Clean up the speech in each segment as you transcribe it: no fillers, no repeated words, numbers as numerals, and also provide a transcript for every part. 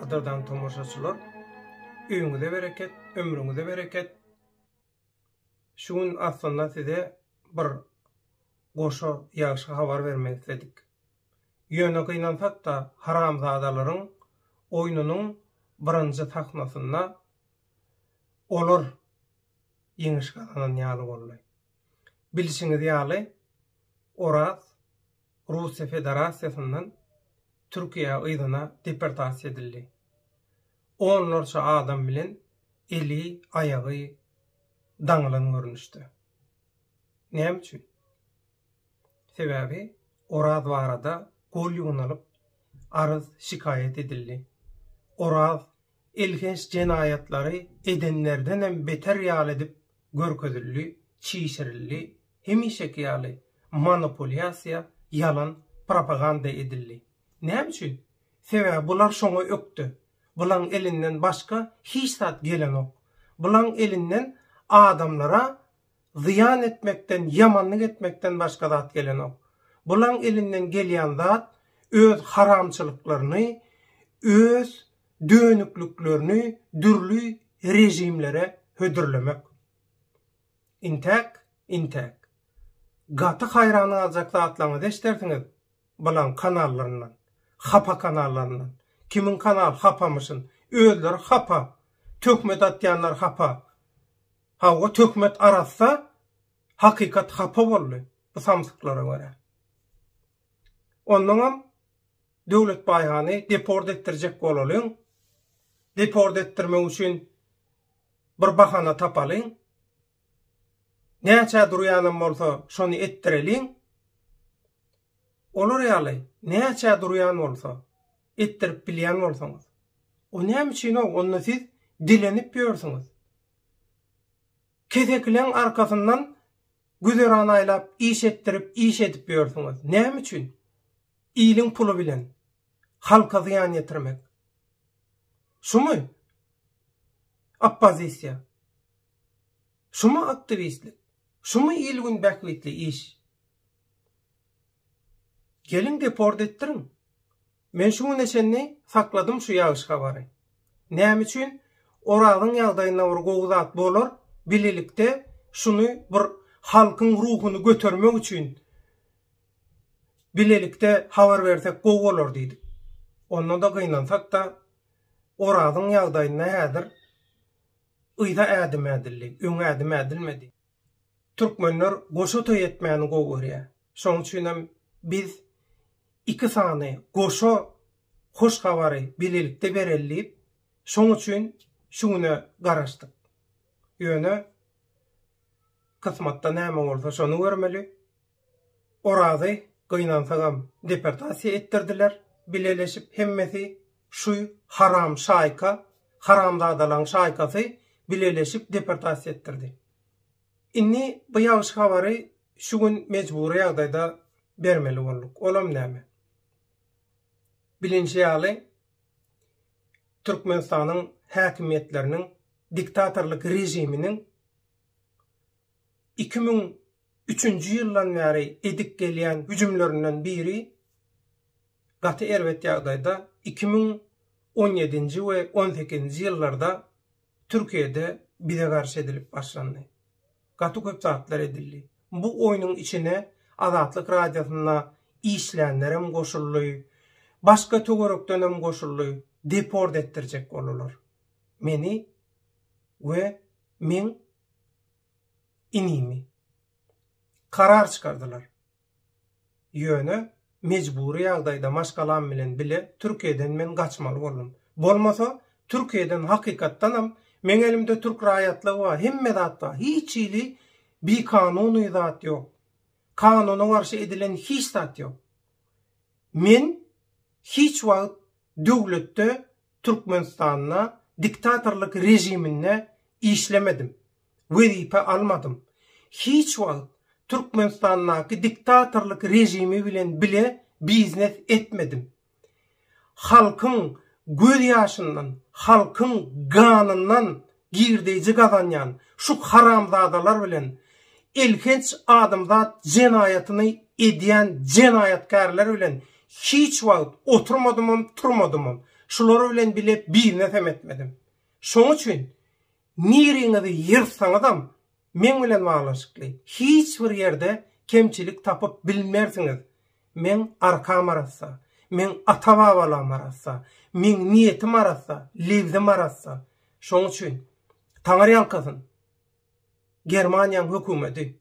Kadırdan tomoşaçylar, öňüňize bereket, ömrüňize bereket. Şuň aslında size bir goşa ýagşy habar bermek istedik. Ýöne gynansak da haramzadalaryň oýnunyň birinji tahnasynda olar ýeňiş galanan ýaly boldy. Bilişiňiz ýaly, Oraz Russiýa Federasiýasyndan Türkiýe ýygyna deportasiýa edildi. Onlarça adam bilen eli, ayagy daňylan görnüşdi. Näme üçin? Sebäbi Oraz barada gol ýunalyp arız şikayet edildi. Oraz ilginç jenaýatlary edenlerden hem beter ýaly edip görkezildi, çiğşirildi, hemişeki ýaly manipulasiýa, yalan, propaganda edildi. Näme üçin? Sebäbi bular şoňa ökdi. Bulan elinden başka hiç zat gelen ok. Bulan elinden adamlara ziyan etmekten, yamanlık etmekten başka zat gelen ok. Bulan elinden gelýän zat öz haramçylyklaryny, öz dönüklüklerini dürlü rejimlere hödürlemek. Intek. Gaty hayrany alacak zatlaryny deşdersiňiz. Bulan kanallarından, hapa kanallarından. Kimin kanal hapamışın? Özleri hapa. Tökmet atyanlar hapa. Hawa tökmet arassa hakikat hapa boldy. Bu samsyklara göre. Ondan döwlet baýhany deport etdirjek bolalyň. Deport etdirmek üçin bir bahana tapalyň. Näçe durýanym bolsa şonu etdireliň. Olar ýaly, näçe durýan bolsa ettirip bilýän bolsaňyz. O näme üçin onu siz dilenip ýörsiňiz. Kezekleň arkasyndan güzeran aýlap iş ettirip iş edip ýörsiňiz. Näme üçin? İliň pulu bilen halka ziyan ýetirmek. Şumy? Oppozisiýa. Şumy aktivistlik? Şumy ilgün bäklitli iş? Gelin deport etdirin. Men şuň neçenni sakladym şu ýagşy habary. Näme üçin? Oragyň ýagdaýyna bir gowzat bolar, bililikde şunu bir halkyň ruhuny götermek üçin bililikde habar bersek gow bolar diýdik. Onda da gynansak da oragyň ýagdaýyna häzir ýa ädim edildi, öň ädim edilmedi. Türkmenler goşa toý etmäni gow görýär. Şoň üçin biz iki sany goşa hoş habary bililikde berelip, şoň üçin şuňa garaşdyk. Ýöne kysmatda näme bolsa şonu görmeli. Orady gynansagam deportasiýa etdirdiler, bileleşip hemmesi şu haram şaýka, haramzadalaryň şaýkasy bileleşip deportasiýa etdirdi. Inni bu ýagşy habary şu gün mejburi ýagdaýda bermeli bolduk. Olam näme? Bilinçli ýaly Türkmenistanyň häkimetleriniň diktatorlyk rejiminiň 2003-nji ýyldan bäri edip gelýän hüjümlerinden biri gaty erwet ýagdaýda 2017-nji we 18-nji ýyllarda Türkiýede bize garşy edilip başlandy. Gaty köp zatlar edildi. Bu oýnyň içine Azatlyk radiosyna işlänlerim goşuldy. Başka töwerekden hem goşuldy. Deport etdirjek bolarlar. Meni we men inimi karar çykardylar. Ýöne mejburi ýagdaýda maşgalan bilen bile Türkiýeden men gaçmaly boldum. Bolmasa Türkiýeden hakykatdan hem men elimde Türk raýatlygy bar, hemme zat bar. Hiç ili bir kanuny zat ýok. Kanuna garşy edilen hiç zat ýok. Men hiç wagt döwletde Türkmenistanyna diktatorlyk rejimine işlemedim. Wezipe almadım. Hiç wagt Türkmenistanyňky diktatorlyk rejimi bilen bile biznes etmedim. Halkyň göz ýaşyndan, halkyň ganyndan girdiği gazanyan şu haramzadalar bilen ilginç adamzat jenaýatyny edýän jenaýatkarlar bilen hiç wagt oturmadym, turmadym. şuları bilen bile birine etmedim. Şoň üçin niriňizi ýyrsaňyzam men bilen baglaşykly. Hiç bir ýerde kemçilik tapyp bilmersiňiz. Men arkam arassa, men ata-babalarym arassa, men niýetim arassa, lewdim arassa. Şoň üçin taňary ýalkasyn. Germaniýa hökümeti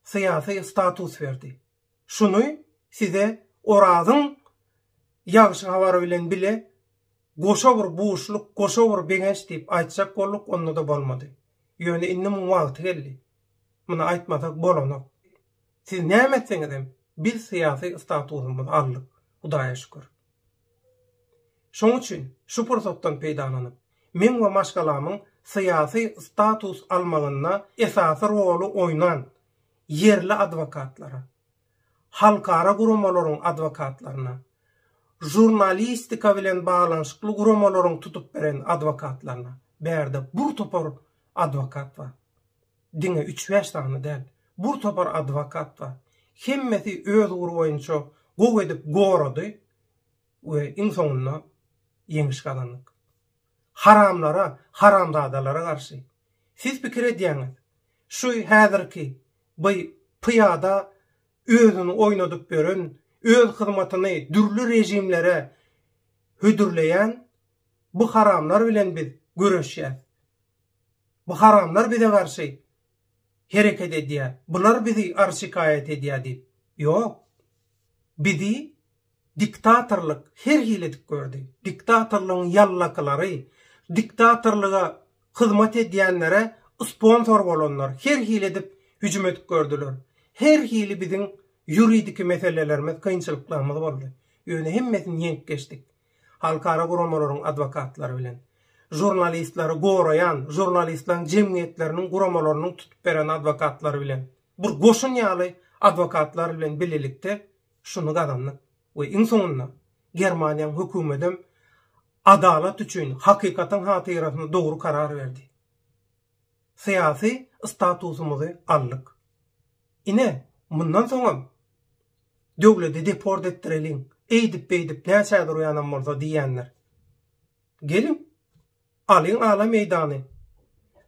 syýasy status berdi. Şunu size orazyň ýagşy habary bilen bile goşa bir buğuşluk, goşa bir beňeş diýip aýtjak bolduk, onda da bolmady. Ýöne indi muň wagty geldi. Muny aýtmasak bolanok. Siz näme etseňizem bir syýasy statusymyz aldyk. Hudaýa şükür. Şoň üçin şu pursatdan peýdalanyp men we başgalarymyň syýasy status almagyna esasy rolu oýnan yerli adwokatlara, halkara gurumalaryň adwokatlaryna, jurnalistika bilen baglanşykly gurumalaryň tutup beren adwokatlaryna berde bir topar adwokat var. Diňe 3-5 tane däl. Bir topar adwokat var. Hemmeti öz gurboýunça gow edip gorady we iň soňunda ýeňiş galanlyk. Haramlara, haramzadalara garşy. Siz pikir edýäňiz. Şu häzirki bu pyada özüni oýnadyp beren, öz hyzmatyny dürli rejimlere hödürleýän bu haramlar bilen biz göreşýär. Bu haramlar bize garşy hereket edýär. Bular bizi arşikaýet edýär diýip. Ýok. Bizi diktatorlyk her hiledik gördü. Diktatorlygyň ýallaklary, diktatorlyga hyzmat edýänlere sponsor bolanlar her hiledip hüjüm edip gördüler. Her hili biziň ýuridik meselelerimiz, kynçylyklarymyz boldy. Ýöne hemmesini ýeňip geçdik. Halkara gurumalaryň adwokatlary bilen, jurnalistlary gorayan, jurnalistlaryň jemgyýetleriniň guramalaryny tutup beren adwokatlary bilen, bir goşun ýaly adwokatlar bilen bilelikde şunu gadanlyk we iň soňunda Germaniýa hökümetim adalat üçin hakykatyň hatyrasyna dogry karar berdi. Syýasy statusymyzy aldyk. Ine mundan soňam döwleti deport etdireliň, eýdip näçädir ýanan bolsa diýenler. Gelin, alyň ala meýdany.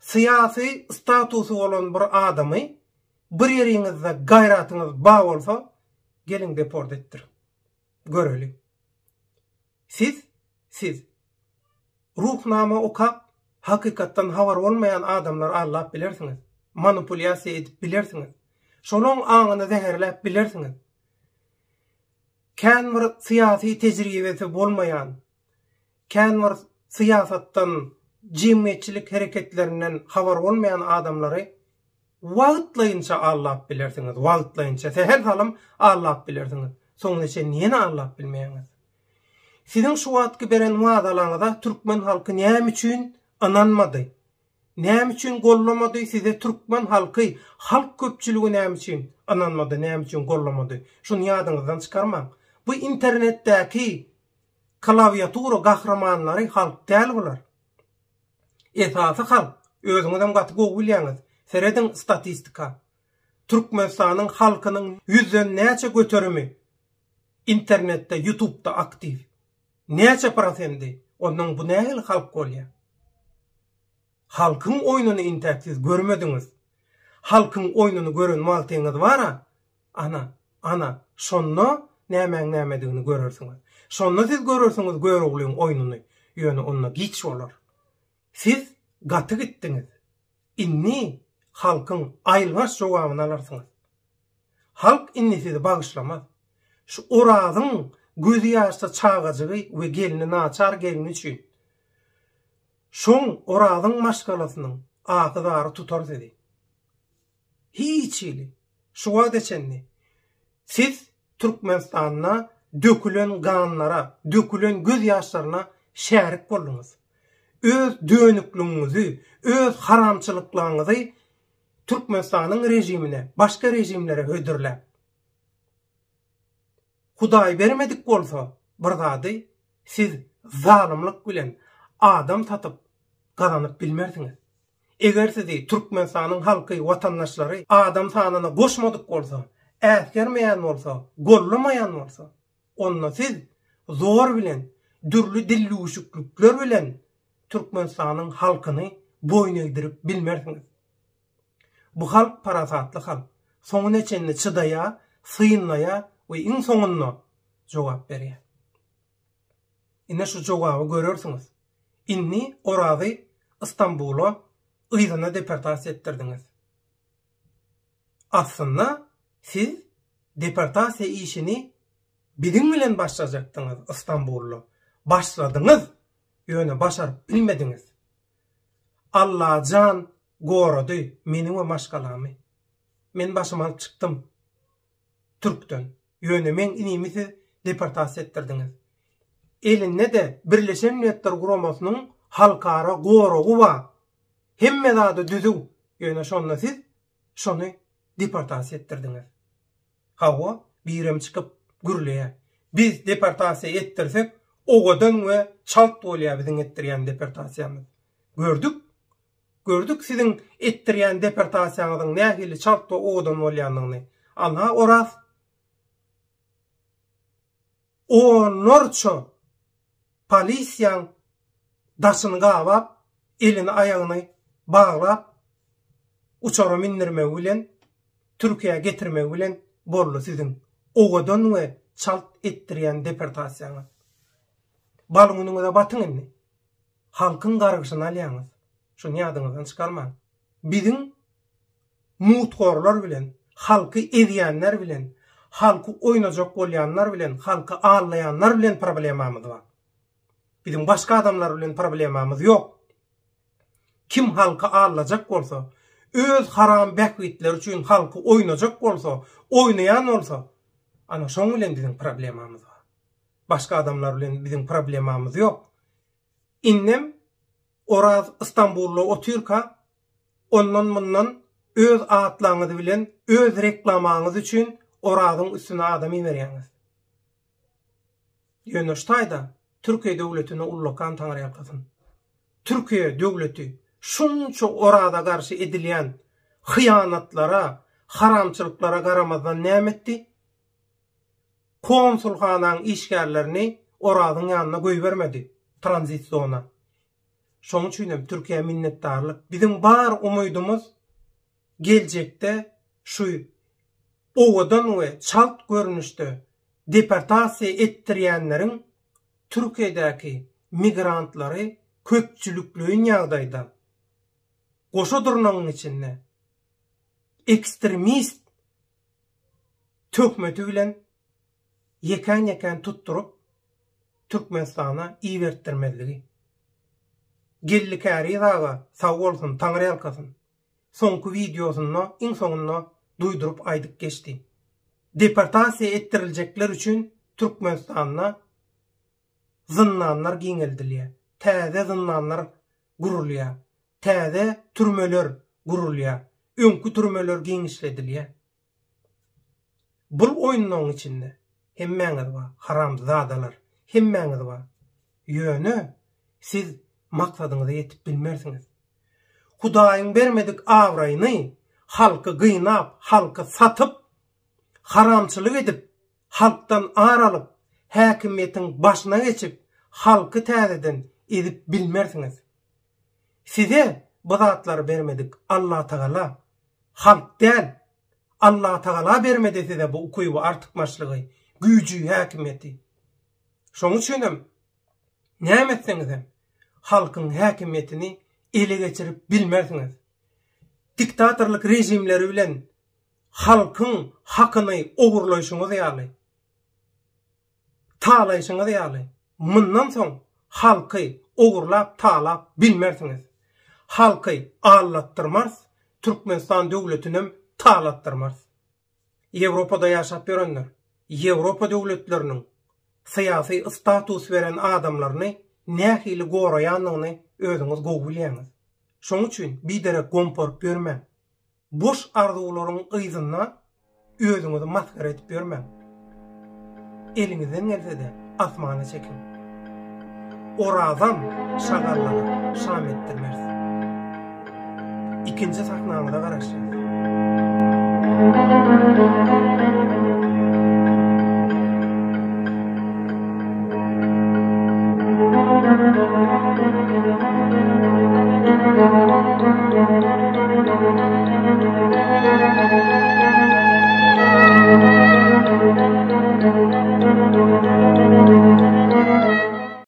Syýasy statusy bolan bir adamy bir ýeriňizde gaýratyňyz bar bolsa, gelin deport etdir. Görelim. Siz ruhnama okap, hakykatdan habar bolmayan adamlar allap bilersiňiz. Manipulasiýa edip bilersiňiz. Şonuň aňyny zäherläp bilersiňiz. Kän bir syýasy tejribesi bolmayan, kän bir syýasatdan, jemgyýetçilik hereketlerinden habar bolmayan adamlary wagtlaýynça allap bilersiňiz. Wagtlaýynça her halym allap bilersiňiz. Soňra niýe allap bilmeýäňiz? Siziň şu wagtky beren wagdalaryňyza türkmen halky näme üçin ananmady? Näme üçin gollamady? Size türkmen halky, halk köpçüligi näme üçin ananmady, näme üçin gollamady? Şunu ýadyňyzdan çykarmaň. Bu internetdäki klawiatura gahramanlary halk däl bular. Esasy halk. Özüňizden gaty gowy bilýäňiz. Seredin statistika. Türkmenistanyň halkynyň ýüzden näçe göterimi internetde, YouTube'da aktiv. Näçe prosenti? Onuň bu nähil halk bolýar? Halkyň oýnuny internetsiz görmediňiz. Halkyň oýnuny gören maltyňyz bara, ana, şonno näme-nämedigini görersiňiz. Şonno siz görersiňiz göregliň oýnuny, ýöne onda giç bolar. Siz gaty gitdiňiz. Inni halkyň aýlbaş jogabyny alarsyňyz. Halk inni sizi bagyşlamaz. Şu orazyň gözi ýaşsa çağajagy we gelini naçar gelini üçin. Şoň orazyň maşgalasynyň agyzary tutar dedi. Hiç ili. Şu wagda çenni. Siz Türkmenistanyna dökülen ganlara, dökülen göz ýaşlaryna şärik boldyňyz. Öz dönüklüğünüzü, öz haramçılıklaryňyzy Türkmenistanyň rejimine, başga rejimlere hödürläp. Hudaý bermedik bolsa, bir zady siz zalymlyk bilen adam tatyp galanyp bilmersiňiz. Eger sizi Türkmenistanyň halky, watandaşlary adam sanyna goşmadyk bolsa, äsgermeýän bolsa, gollamaýan bolsa, onda siz zor bilen dürlü dilli uşukluklar bilen Türkmenistanyň halkyny boyun egdirip bilmersiňiz. Bu halk parasatly halk. Soňun eçenini çydaya, sıyınlaya we iň soňunda jogap berýär. Ine şu jogaby görürsüňiz. Inni orazy İstanbul'a ýygyna deportasiýa etdirdiňiz. Aslında siz deportasiýa işini birin bilen başlajaktynız İstanbul'la. Başladyňyz, ýöne başaryp bilmediňiz. Allah can gorady meniň we maşgalamy. Men başymy alyp çykdym Türkden. Ýöne men inimizi deportasiýa etdirdiňiz. Eline de Birleşen Milletler Guramasynyň halkara goragy bar. Hemme zady düzüw. Ýöne şonda siz şonu deportasiýa etdirdiňiz. Hawa birem çykyp gürleýär. Biz deportasiýa etdirsek, ogadan we çalt bolýar biziň etdirýän deportasiýamyz. Gördük siziň etdirýän deportasiýaňyzyň nähili çalt we ogadan bolýanyny. Ana oras norço polisiýaň daşyny gawap, elini aýagyny baglap, uçara mindirmek bilen, Türkiýe getirmek bilen boldy siziň ogadan we çalt etdirýän deportasiýaňyz. Balgynyňyza batyň indi. Halkyň gargyşyny alýaňyz. Şunu ýadyňyzdan çykarmaň. Biziň mutgorlar bilen, halky edýänler bilen, halky oýnajak bolýanlar bilen, halky ağlayanlar bilen problemamyz bar. Biziň başga adamlar bilen problemamyz ýok. Kim halky ağlajak bolsa, öz haram bäkwitler üçin halky oýnajak bolsa, oýnaýan bolsa, ana şoň bilen biziň problemamyz bar. Başga adamlar bilen biziň problemamyz ýok. Innem oraz İstanbul'la oturka, ondan bundan öz atlaňyzy bilen, öz reklamaňyz üçin orazyň üstüne adam berýäňiz. Ýöne ştaýda Türkiýe döwletine ullakan taňry ýakasyn. Türkiýe döwleti şunça orada garşy edilýän hyýanatlara, haramçylyklara garamazdan näme etdi? Konsulxanaň işgärlerini orazyň ýanyna goýbermedi, tranzit zona. Şoň üçin hem Türkiýe minnetdarlyk. Biziň bar umydymyz geljekde şu ogadan we çalt görnüşde deportasiýa etdirýänleriň Türkiýedäki migrantlary köpçüliklüğün ýagdaýda goşa durnagyň içinde ekstremist tökmeti bilen ýeken tutturup Türkmenistana iýertdirmezligi. Gellikäri daga sag bolsun, taňry ýalkasyn. Soňky videosyny iň soňunda duýdurup aýdyp geçdi. Deportasiýa ettiriljekler üçin Türkmenistana zyndanlar giňeldilýär. Täze zyndanlar gurulýar. Täze türmeler gurulýar. Öňkü türmeler giňişledilýär. Bu oýnyň içinde hemmeňiz bar, haramzadalar, hemmeňiz bar. Ýöne siz maksadyňyza ýetip bilmersiňiz. Hudaýyň bermedik awraýyny halky gynap, halky satyp, haramçylyk edip, halkdan aralyp, häkimiýetiň başyna geçip, halky täzeden edip bilmersiňiz. Size bu zatlary bermedik Allah Taala, halk däl, Allah Taala bermedi size bu ukuýu artykmaçlygy, güýjü, häkimiýeti. Şoň üçin hem näme etseňiz hem halkyň häkimiýetini ele geçirip bilmersiňiz. Diktatorlyk rejimleri bilen halkyň hakyny ogurlaýşyňyz ýaly. Taýlaýşyňyz ýaly. Mundan soň halky ogurlap taýlap bilmersiňiz. Halky allatdyrmaz, Türkmenistan döwletini taýlattyrmaz. Ýewropada ýaşap ýörenler, Ýewropa döwletleriniň syýasy status beren adamlaryny nähili goraýanlygyny özüňiz gowy. Şoň üçin bidere gomporup görme. Boş arzularyň ýzyna özüňizi maskara etip görme. Eliňizden gelse-de asmana çekin. Orazam şagarlary şam etdirmez. İkinci sahnamyza garaşy.